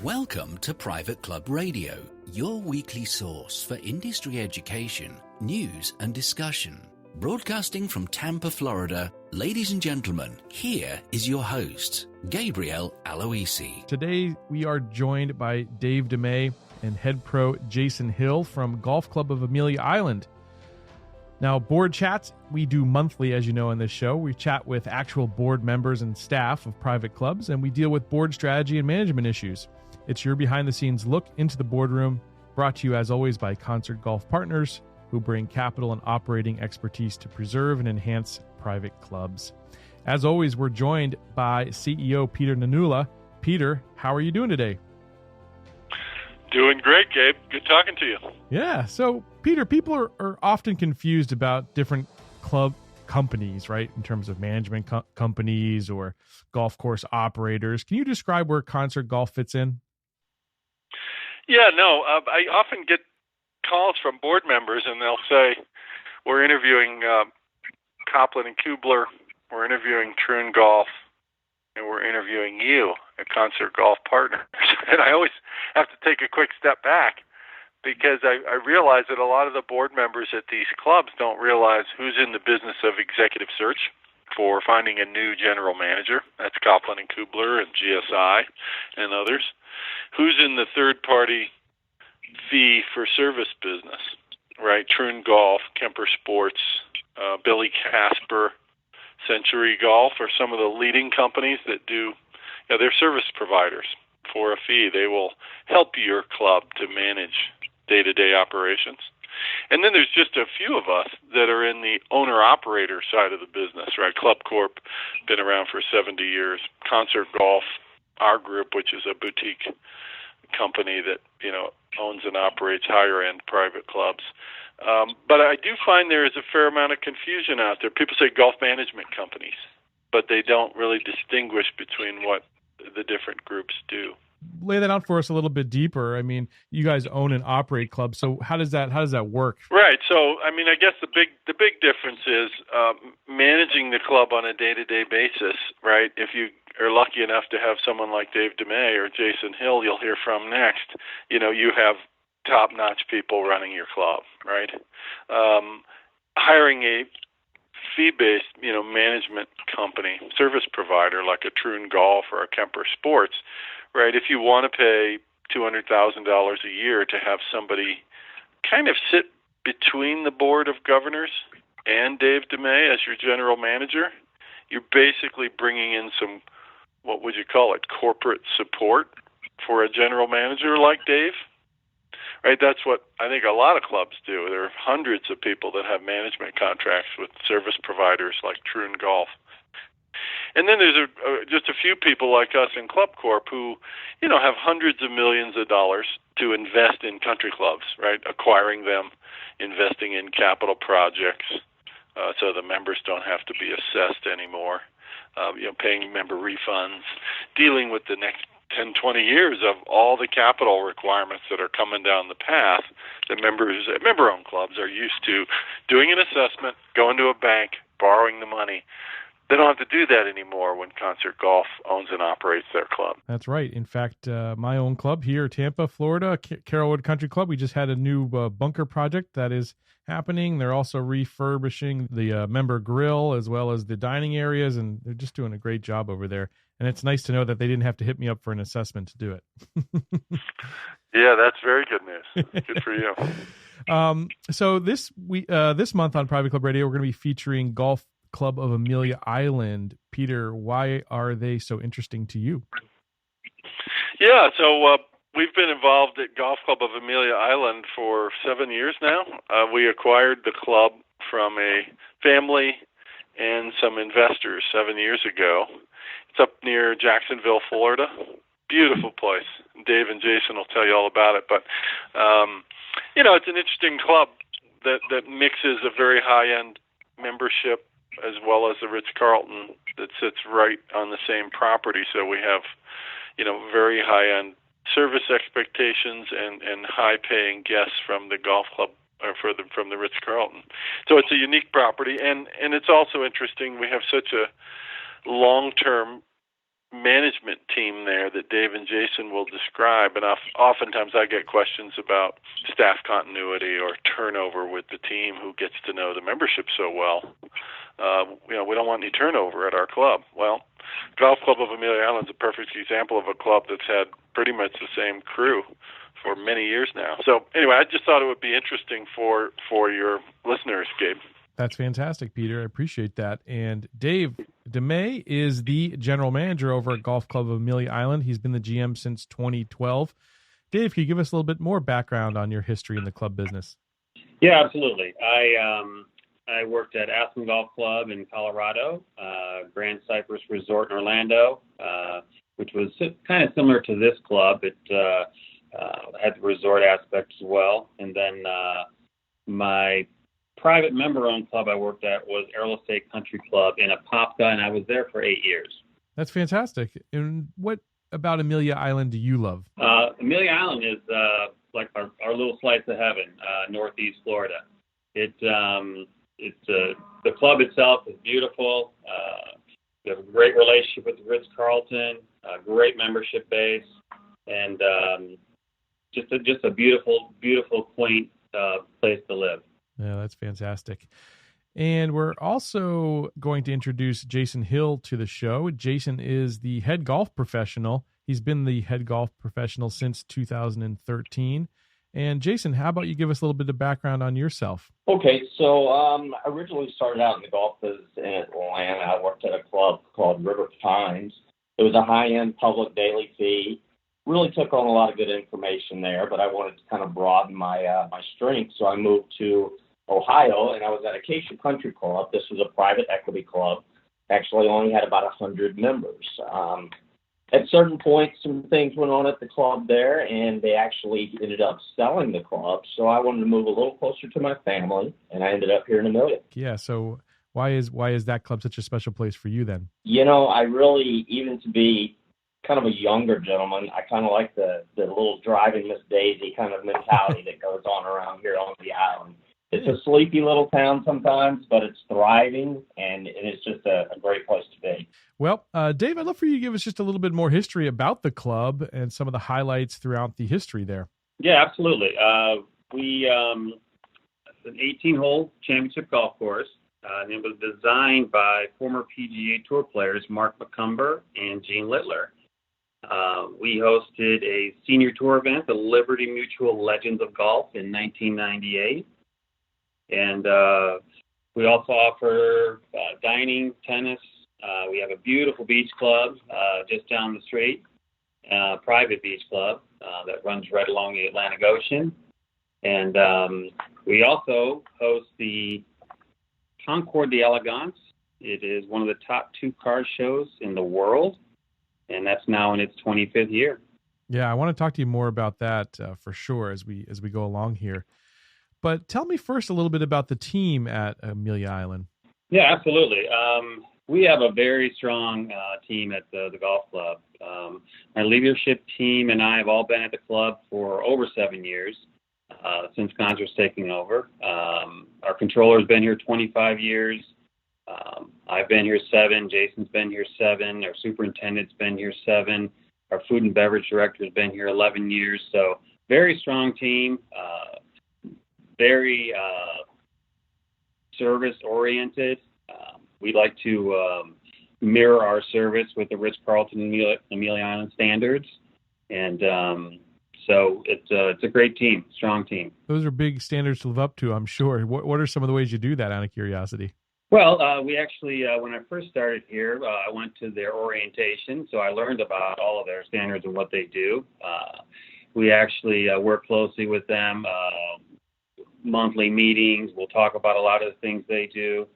Welcome to Private Club Radio, your weekly source for industry education, news and discussion. Broadcasting from Tampa, Florida, ladies and gentlemen, here is your host, Gabriel Aloisi. Today we are joined by Dave DeMay and head pro Jason Hill from Golf Club of Amelia Island. Now, board chats we do monthly, as you know, in this show. We chat with actual board members and staff of private clubs, and we deal with board strategy and management issues. It's your behind-the-scenes look into the boardroom, brought to you, as always, by Concert Golf Partners, who bring capital and operating expertise to preserve and enhance private clubs. As always, we're joined by CEO Peter Nanula. Peter, how are you doing today? Doing great, Gabe. Good talking to you. Yeah. So, Peter, people are often confused about different club companies, right, in terms of management companies or golf course operators. Can you describe where Concert Golf fits in? Yeah, no. I often get calls from board members, and they'll say, we're interviewing Copland and Kubler, we're interviewing Troon Golf, and we're interviewing you at Concert Golf Partners. And I always have to take a quick step back because I realize that a lot of the board members at these clubs don't realize who's in the business of executive search for finding a new general manager. That's Copland and Kubler and GSI and others. Who's in the third-party fee for service business, right? Troon Golf, Kemper Sports, Billy Casper, Century Golf are some of the leading companies that do, they're service providers for a fee. They will help your club to manage day-to-day operations. And then there's just a few of us that are in the owner-operator side of the business, right? Club Corp, been around for 70 years. Concert Golf, our group, which is a boutique company that, owns and operates higher-end private clubs. But I do find there is a fair amount of confusion out there. People say golf management companies, but they don't really distinguish between what the different groups do. Lay that out for us a little bit deeper. I mean, you guys own and operate clubs, so how does that work? Right. So, I guess the big difference is managing the club on a day-to-day basis. Right. If you are lucky enough to have someone like Dave DeMay or Jason Hill, you'll hear from next. You have top-notch people running your club. Right. Hiring a fee-based, management company, service provider like a Troon Golf or a Kemper Sports. Right, if you want to pay $200,000 a year to have somebody kind of sit between the board of governors and Dave DeMay as your general manager, you're basically bringing in some, what would you call it, corporate support for a general manager like Dave. Right, that's what I think a lot of clubs do. There are hundreds of people that have management contracts with service providers like Troon Golf. And then there's just a few people like us in Club Corp who, have hundreds of millions of dollars to invest in country clubs, right? Acquiring them, investing in capital projects, so the members don't have to be assessed anymore, paying member refunds, dealing with the next 10, 20 years of all the capital requirements that are coming down the path that members at member-owned clubs are used to doing an assessment, going to a bank, borrowing the money. They don't have to do that anymore when Concert Golf owns and operates their club. That's right. In fact, my own club here, Tampa, Florida, Carrollwood Country Club, we just had a new bunker project that is happening. They're also refurbishing the member grill as well as the dining areas, and they're just doing a great job over there. And it's nice to know that they didn't have to hit me up for an assessment to do it. Yeah, that's very good news. Good for you. So this month on Private Club Radio, we're going to be featuring Golf Club of Amelia Island. Peter, why are they so interesting to you? Yeah, so we've been involved at Golf Club of Amelia Island for 7 years now. We acquired the club from a family and some investors 7 years ago. It's up near Jacksonville, Florida. Beautiful place. Dave and Jason will tell you all about it. But, it's an interesting club that mixes a very high-end membership as well as the Ritz-Carlton that sits right on the same property. So we have, very high-end service expectations and high-paying guests from the golf club or from the Ritz-Carlton. So it's a unique property, and it's also interesting. We have such a long-term management team there that Dave and Jason will describe, and oftentimes I get questions about staff continuity or turnover with the team who gets to know the membership so well. We don't want any turnover at our club. Well, Golf Club of Amelia Island is a perfect example of a club that's had pretty much the same crew for many years now. So anyway, I just thought it would be interesting for your listeners, Gabe. That's fantastic, Peter. I appreciate that. And Dave, DeMay is the general manager over at Golf Club of Amelia Island. He's been the GM since 2012. Dave, can you give us a little bit more background on your history in the club business? Yeah, absolutely. I worked at Aspen Golf Club in Colorado, Grand Cypress Resort in Orlando, which was kind of similar to this club. It had the resort aspect as well. And then my private member-owned club I worked at was Arlo State Country Club in Apopka, and I was there for 8 years. That's fantastic. And what about Amelia Island do you love? Amelia Island is like our little slice of heaven, Northeast Florida. The club itself is beautiful. We have a great relationship with the Ritz-Carlton, a great membership base, and just a beautiful, beautiful, quaint place to live. Yeah, that's fantastic. And we're also going to introduce Jason Hill to the show. Jason is the head golf professional. He's been the head golf professional since 2013. And Jason, how about you give us a little bit of background on yourself? Okay, so I originally started out in the golf business in Atlanta. I worked at a club called River Pines. It was a high-end public daily fee. Really took on a lot of good information there, but I wanted to kind of broaden my strengths, so I moved to Ohio, and I was at Acacia Country Club. This was a private equity club. Actually only had about 100 members. At certain points, some things went on at the club there, and they actually ended up selling the club. So I wanted to move a little closer to my family, and I ended up here in Amelia. Yeah, so why is that club such a special place for you then? I really, even to be kind of a younger gentleman, I kind of like the little driving Miss Daisy kind of mentality that goes on around here on the island. It's a sleepy little town sometimes, but it's thriving, and it's just a great place to be. Well, Dave, I'd love for you to give us just a little bit more history about the club and some of the highlights throughout the history there. Yeah, absolutely. We an 18-hole championship golf course. And it was designed by former PGA Tour players Mark McCumber and Gene Littler. We hosted a senior tour event, the Liberty Mutual Legends of Golf, in 1998. And we also offer dining, tennis. We have a beautiful beach club just down the street, private beach club that runs right along the Atlantic Ocean. And we also host the Concours d'Elegance. It is one of the top 2 car shows in the world, and that's now in its 25th year. Yeah, I want to talk to you more about that for sure as we go along here. But tell me first a little bit about the team at Amelia Island. Yeah, absolutely. We have a very strong team at the golf club. My leadership team and I have all been at the club for over 7 years since Concours taking over. Our controller's been here 25 years. I've been here 7. Jason's been here 7. Our superintendent's been here 7. Our food and beverage director has been here 11 years. So very strong team. Very service-oriented. We like to mirror our service with the Ritz-Carlton Amelia Island standards. And so it's a great team, strong team. Those are big standards to live up to, I'm sure. What are some of the ways you do that, out of curiosity? Well, we actually, when I first started here, I went to their orientation, so I learned about all of their standards and what they do. We actually work closely with them. Monthly meetings. We'll talk about a lot of the things they do.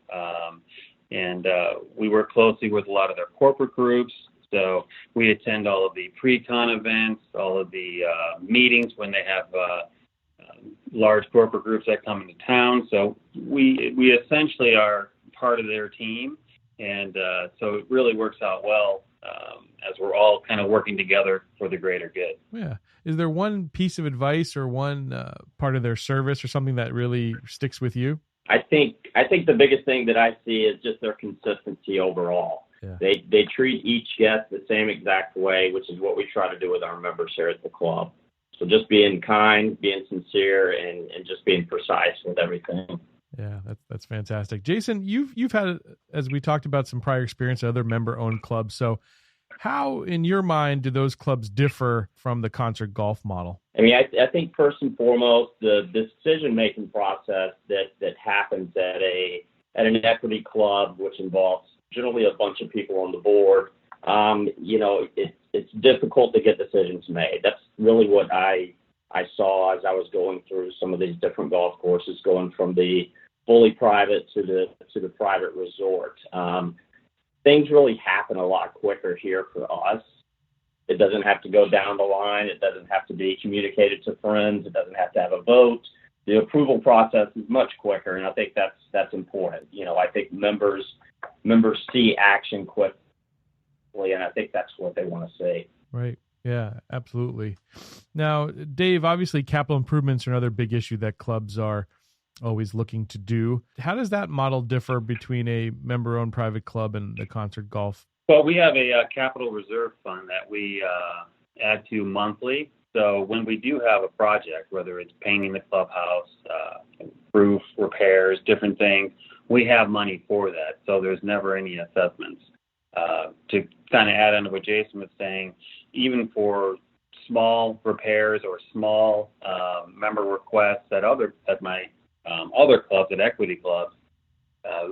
And we work closely with a lot of their corporate groups. So we attend all of the pre-con events, all of the meetings when they have large corporate groups that come into town. So we essentially are part of their team. And so it really works out well as we're all kind of working together for the greater good. Yeah. Is there one piece of advice or one part of their service or something that really sticks with you? I think the biggest thing that I see is just their consistency overall. Yeah. They treat each guest the same exact way, which is what we try to do with our members here at the club. So just being kind, being sincere, and just being precise with everything. Yeah, that's fantastic. Jason, you've had, as we talked about, some prior experience at other member-owned clubs. So how, in your mind, do those clubs differ from the concert golf model? I mean, I think first and foremost, the decision-making process that happens at an equity club, which involves generally a bunch of people on the board, it's difficult to get decisions made. That's really what I saw as I was going through some of these different golf courses, going from the fully private to the private resort. Things really happen a lot quicker here for us. It doesn't have to go down the line. It doesn't have to be communicated to friends. It doesn't have to have a vote. The approval process is much quicker, and I think that's important. I think members see action quickly, and I think that's what they want to see. Right. Yeah, absolutely. Now, Dave, obviously capital improvements are another big issue that clubs are always looking to do. How does that model differ between a member-owned private club and the concert golf? Well, we have a capital reserve fund that we add to monthly. So when we do have a project, whether it's painting the clubhouse, roof repairs, different things, we have money for that. So there's never any assessments. To kind of add on to what Jason was saying, even for small repairs or small member requests at my other clubs, at equity clubs,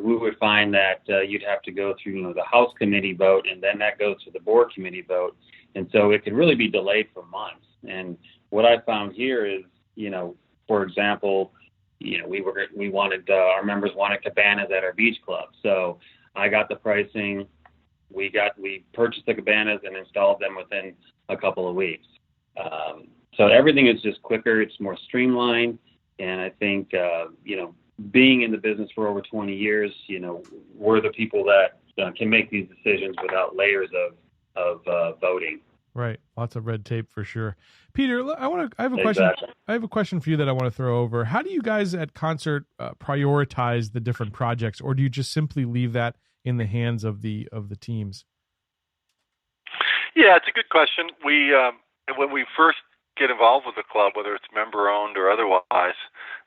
we would find that you'd have to go through the house committee vote, and then that goes to the board committee vote, and so it could really be delayed for months. And what I found here is, for example, our members wanted cabanas at our beach club, so I got the pricing. We purchased the cabanas and installed them within a couple of weeks. So everything is just quicker. It's more streamlined. And I think, being in the business for over 20 years, we're the people that can make these decisions without layers of voting. Right. Lots of red tape for sure. Peter, I have a question. Exactly. I have a question for you that I want to throw over. How do you guys at Concert prioritize the different projects, or do you just simply leave that in the hands of the teams? Yeah, it's a good question. We when we first get involved with the club, whether it's member owned or otherwise,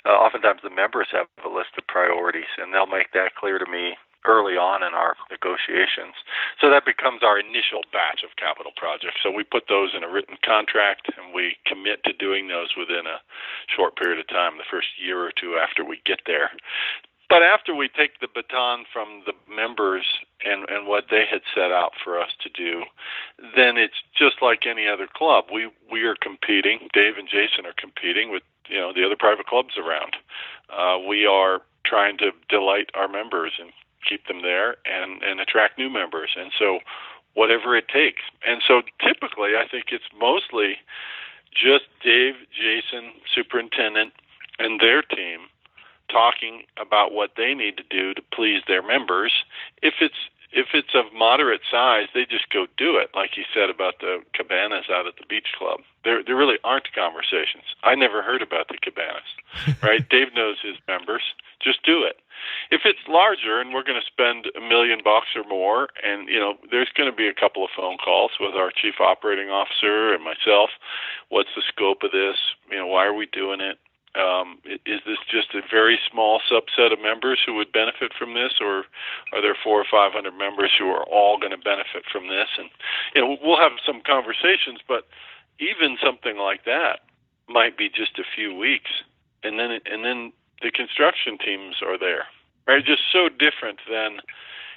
oftentimes the members have a list of priorities, and they'll make that clear to me early on in our negotiations. So that becomes our initial batch of capital projects. So we put those in a written contract, and we commit to doing those within a short period of time, the first year or two after we get there. But after we take the baton from the members and what they had set out for us to do, then it's just like any other club. We are competing. Dave and Jason are competing with the other private clubs around. We are trying to delight our members and keep them there and attract new members. And so whatever it takes. And so typically I think it's mostly just Dave, Jason, superintendent, and their team talking about what they need to do to please their members. If it's of moderate size, they just go do it, like you said about the cabanas out at the beach club. There really aren't conversations. I never heard about the cabanas, right? Dave knows his members. Just do it. If it's larger and we're going to spend $1 million or more, and there's going to be a couple of phone calls with our chief operating officer and myself. What's the scope of this? Why are we doing it? Is this just a very small subset of members who would benefit from this, or are there 400 or 500 members who are all going to benefit from this? And we'll have some conversations, but even something like that might be just a few weeks, and then the construction teams are there. Right, just so different than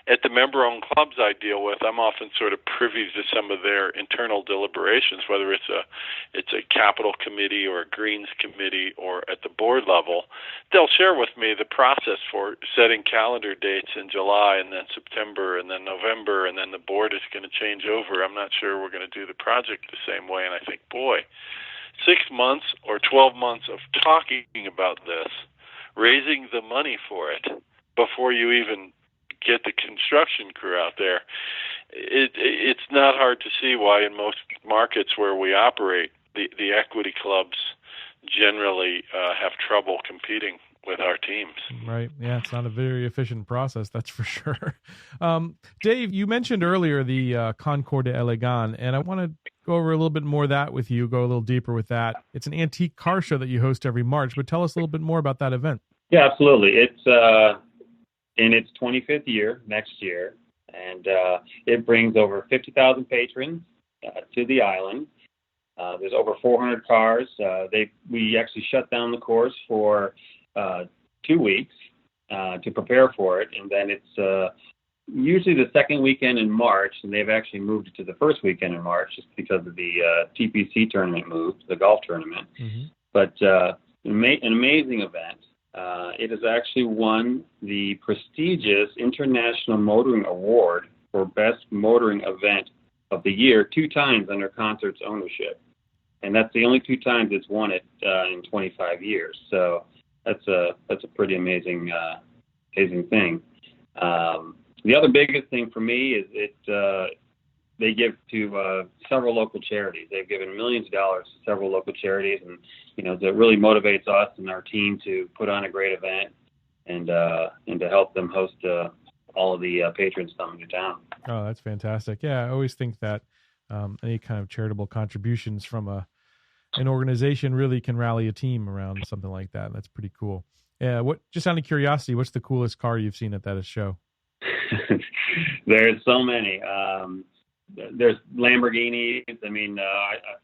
at the member-owned clubs I deal with. I'm often sort of privy to some of their internal deliberations, whether it's a capital committee or a greens committee or at the board level. They'll share with me the process for setting calendar dates in July and then September and then November, and then the board is going to change over. I'm not sure we're going to do the project the same way. And I think, boy, 6 months or 12 months of talking about this, raising the money for it before you even get the construction crew out there, it's not hard to see why in most markets where we operate, the equity clubs generally have trouble competing with our teams. Right. Yeah, it's not a very efficient process, that's for sure. Dave, you mentioned earlier the Concours de Elegant, and I want to go over a little bit more of that with you, go a little deeper with that. It's an antique car show that you host every March, but tell us a little bit more about that event. Yeah, absolutely. It's in its 25th year next year, and it brings over 50,000 patrons to the island. There's over 400 cars. We actually shut down the course for 2 weeks to prepare for it, and then it's usually the second weekend in March, and they've actually moved it to the first weekend in March just because of the TPC tournament moved, the golf tournament. Mm-hmm. But an amazing event. It has actually won the prestigious International Motoring Award for Best Motoring Event of the Year 2 times under Concert's ownership. And that's the only 2 times it's won it in 25 years. So that's a pretty amazing thing. The other biggest thing for me is they give to several local charities. They've given millions of dollars to several local charities, and that really motivates us and our team to put on a great event and to help them host all of the patrons coming to town. Oh, that's fantastic. Yeah, I always think that any kind of charitable contributions from an organization really can rally a team around something like that. That's pretty cool. Yeah. Just out of curiosity, what's the coolest car you've seen at that show? There's so many. There's Lamborghinis. I mean,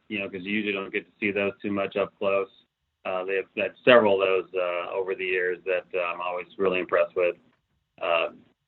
because you usually don't get to see those too much up close. They've had several of those over the years that I'm always really impressed with.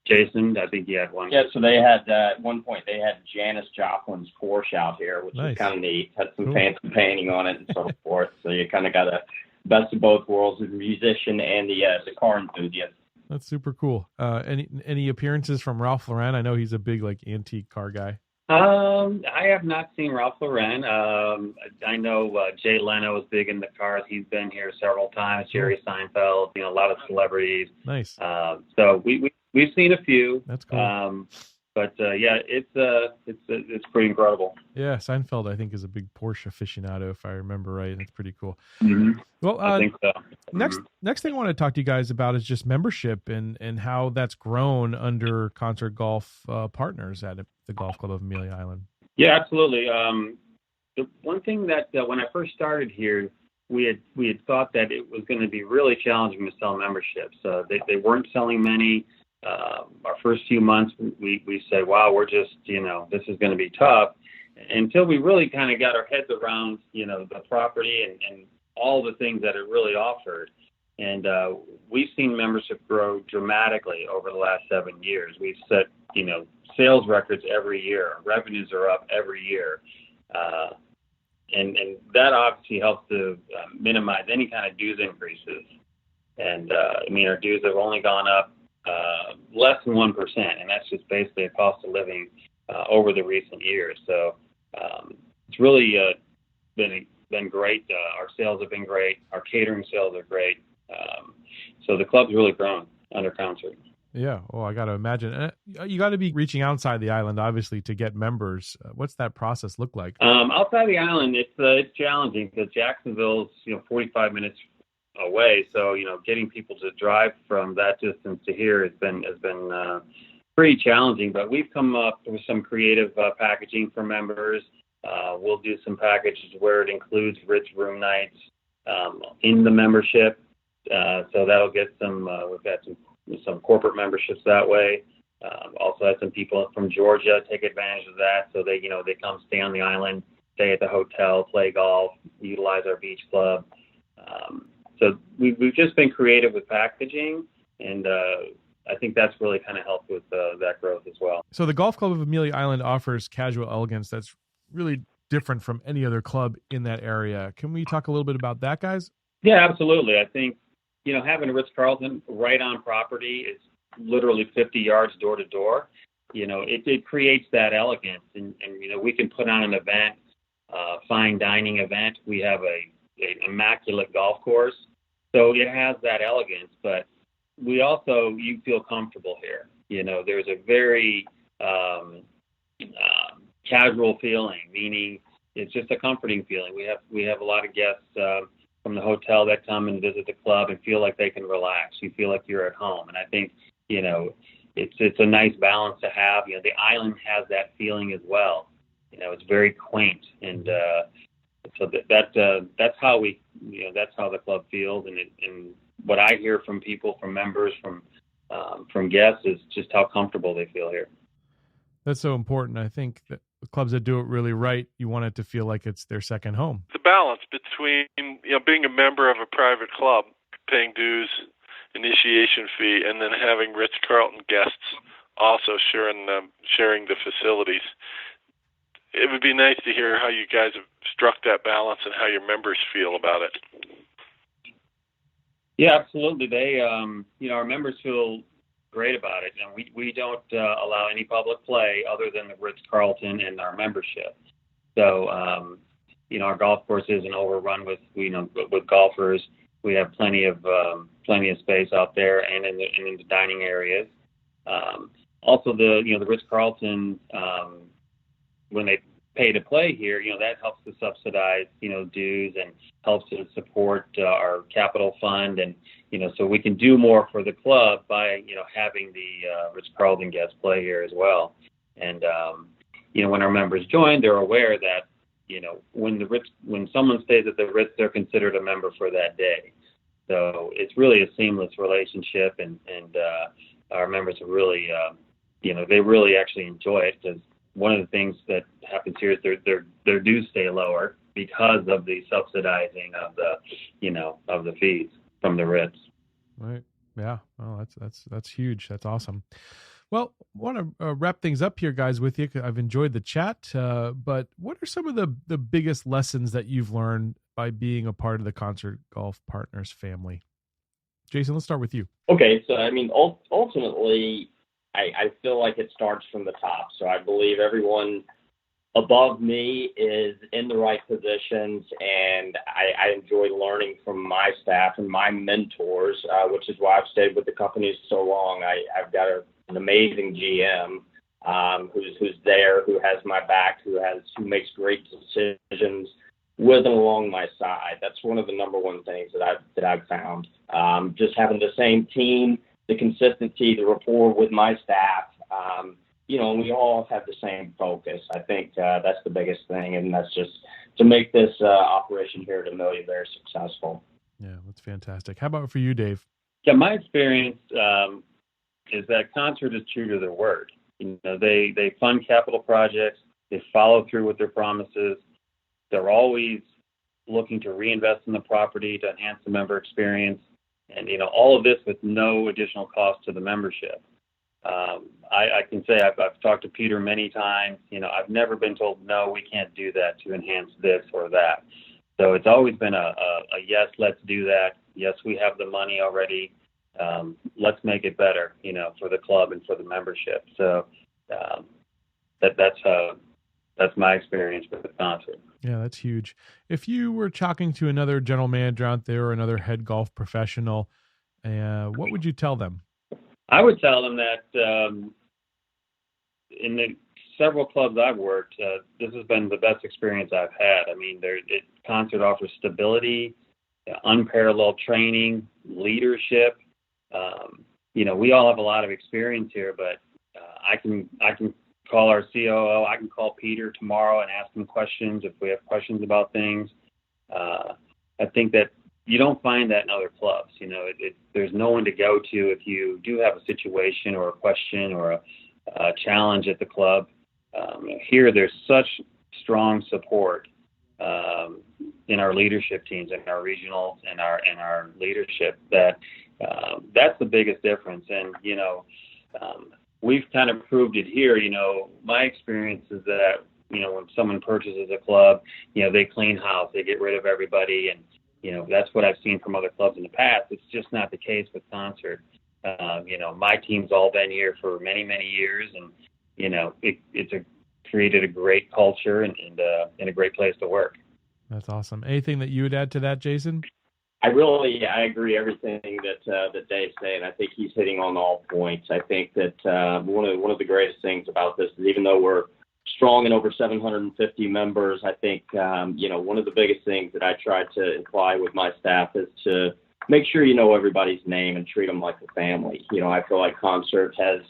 Jason, I think you had one. Yeah, so they had, at one point, they had Janis Joplin's Porsche out here, which was kind of neat. Had some fancy painting on it and so forth. So you kind of got a best of both worlds, the musician and the car enthusiast. That's super cool. Any appearances from Ralph Lauren? I know he's a big antique car guy. I have not seen Ralph Lauren. I know Jay Leno is big in the cars. He's been here several times. Jerry Seinfeld, a lot of celebrities. Nice. So we've seen a few. That's cool. But yeah, it's pretty incredible. Yeah, Seinfeld I think is a big Porsche aficionado, if I remember right. It's pretty cool. Mm-hmm. Well, I think so. Next thing I want to talk to you guys about is just membership and how that's grown under Concert Golf Partners at the Golf Club of Amelia Island. Yeah, absolutely. The one thing that when I first started here, we had thought that it was going to be really challenging to sell memberships. They weren't selling many. Our first few months, we said, wow, we're just, this is going to be tough, until we really kind of got our heads around, the property and all the things that it really offered. And we've seen membership grow dramatically over the last 7 years. We've set, sales records every year. Revenues are up every year. And that obviously helps to minimize any kind of dues increases. And our dues have only gone up less than 1%, and that's just basically a cost of living over the recent years. So it's really been great. Our sales have been great. Our catering sales are great. So the club's really grown under Concert. Yeah. Well, I got to imagine. You got to be reaching outside the island, obviously, to get members. What's that process look like? Outside the island, it's challenging because Jacksonville's 45 minutes away. So getting people to drive from that distance to here has been pretty challenging. But we've come up with some creative packaging for members. We'll do some packages where it includes rich room nights in the membership. So that'll get some. We've got some corporate memberships that way. Also had some people from Georgia take advantage of that. So they come stay on the island, stay at the hotel, play golf, utilize our beach club. So we've just been creative with packaging, and I think that's really kind of helped with that growth as well. So the Golf Club of Amelia Island offers casual elegance that's really different from any other club in that area. Can we talk a little bit about that, guys? Yeah, absolutely. I think, having a Ritz-Carlton right on property is literally 50 yards door to door. It creates that elegance, and we can put on an event, fine dining event. We have an immaculate golf course. So it has that elegance, but you feel comfortable here. There's a very casual feeling, meaning it's just a comforting feeling. We have a lot of guests from the hotel that come and visit the club and feel like they can relax. You feel like you're at home. And I think, it's a nice balance to have. The island has that feeling as well. It's very quaint. And so that's how that's how the club feels. And what I hear from people, from members, from guests is just how comfortable they feel here. That's so important. I think that the clubs that do it really right, you want it to feel like it's their second home. The balance between being a member of a private club, paying dues, initiation fee, and then having Ritz-Carlton guests also sharing the facilities. It would be nice to hear how you guys have struck that balance and how your members feel about it. Yeah, absolutely. They, our members feel great about it. We don't allow any public play other than the Ritz-Carlton and our membership. So, our golf course isn't overrun with golfers. We have plenty of space out there and in the dining areas. Also, the Ritz-Carlton, when they pay to play here, that helps to subsidize, dues and helps to support our capital fund. And, so we can do more for the club by, having the Ritz-Carlton guests play here as well. And, when our members join, they're aware that, when someone stays at the Ritz, they're considered a member for that day. So it's really a seamless relationship, and our members are really, they really actually enjoy it, because one of the things that happens here is their dues stay lower because of the subsidizing of the fees from the Ritz. Right. Yeah. Oh, that's huge. That's awesome. Well, I want to wrap things up here, guys, with you. I've enjoyed the chat, but what are some of the biggest lessons that you've learned by being a part of the Concert Golf Partners family? Jason, let's start with you. Okay. So, ultimately, I feel like it starts from the top. So I believe everyone above me is in the right positions, and I enjoy learning from my staff and my mentors, which is why I've stayed with the company so long. I've got an amazing GM who's there, who has my back, who makes great decisions with and along my side. That's one of the number one things that I've found. Just having the same team, the consistency, the rapport with my staff, and we all have the same focus. I think that's the biggest thing, and that's just to make this operation here at Amelia very successful. Yeah, that's fantastic. How about for you, Dave? Yeah, my experience is that Concert is true to their word. They fund capital projects. They follow through with their promises. They're always looking to reinvest in the property to enhance the member experience. And, all of this with no additional cost to the membership. I can say I've talked to Peter many times. I've never been told, no, we can't do that to enhance this or that. So it's always been a yes, let's do that. Yes, we have the money already. Let's make it better, for the club and for the membership. So that's my experience with the Concert. Yeah, that's huge. If you were talking to another general manager out there or another head golf professional, what would you tell them? I would tell them that in the several clubs I've worked, this has been the best experience I've had. Concert offers stability, unparalleled training, leadership. We all have a lot of experience here, but I can call our COO. I can call Peter tomorrow and ask him questions if we have questions about things. I think that you don't find that in other clubs. There's no one to go to if you do have a situation or a question or a challenge at the club. Here, there's such strong support in our leadership teams, in our regionals, and our leadership that that's the biggest difference. And we've kind of proved it here. My experience is that when someone purchases a club, they clean house, they get rid of everybody, and that's what I've seen from other clubs in the past. It's just not the case with Concert. My team's all been here for many, many years, and it's created a great culture and a great place to work. That's awesome. Anything that you would add to that, Jason? I agree everything that Dave's saying. I think he's hitting on all points. I think that one of the greatest things about this is, even though we're strong and over 750 members. I think, one of the biggest things that I try to imply with my staff is to make sure you know everybody's name and treat them like a family. I feel like Concert has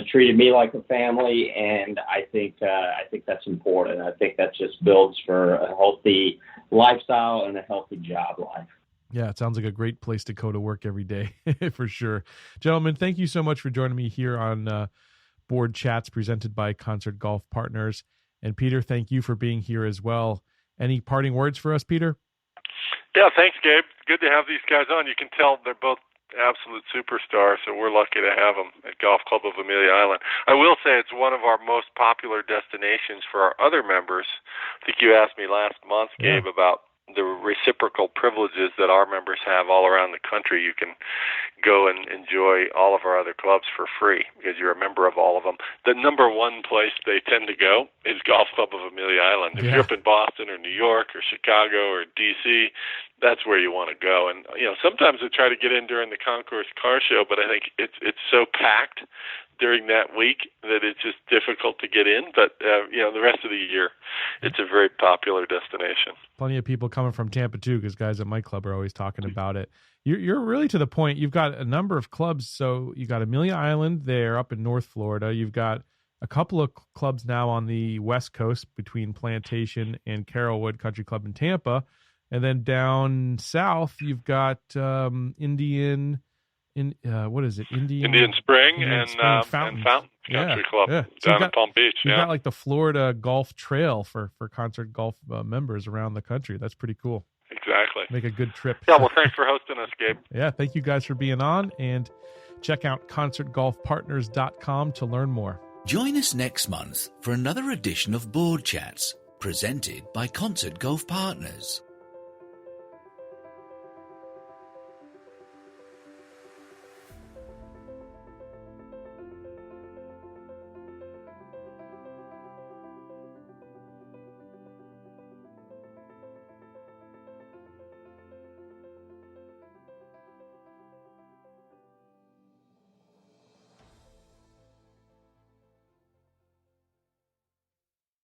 treated me like a family, and I think that's important. I think that just builds for a healthy lifestyle and a healthy job life. Yeah, it sounds like a great place to go to work every day for sure. Gentlemen, thank you so much for joining me here on Board Chats presented by Concert Golf Partners. And Peter, thank you for being here as well. Any parting words for us, Peter? Yeah, thanks, Gabe. Good to have these guys on. You can tell they're both absolute superstars, so we're lucky to have them at Golf Club of Amelia Island. I will say it's one of our most popular destinations for our other members. I think you asked me last month, Gabe, about the reciprocal privileges that our members have all around the country. You can go and enjoy all of our other clubs for free because you're a member of all of them. The number one place they tend to go is Golf Club of Amelia Island. If you're up in Boston or New York or Chicago or D.C., that's where you want to go. And, sometimes they try to get in during the Concours car show, but I think it's so packed during that week that it's just difficult to get in. But, the rest of the year, it's a very popular destination. Plenty of people coming from Tampa, too, because guys at my club are always talking about it. You're really to the point. You've got a number of clubs. So you've got Amelia Island there up in North Florida. You've got a couple of clubs now on the West Coast between Plantation and Carrollwood Country Club in Tampa. And then down south, you've got Indian Spring and Fountain Country Club down in Palm Beach. You've got like the Florida Golf Trail for Concert Golf members around the country. That's pretty cool. Exactly. Make a good trip. Yeah, well, thanks for hosting us, Gabe. Yeah, thank you guys for being on, and check out concertgolfpartners.com to learn more. Join us next month for another edition of Board Chats, presented by Concert Golf Partners.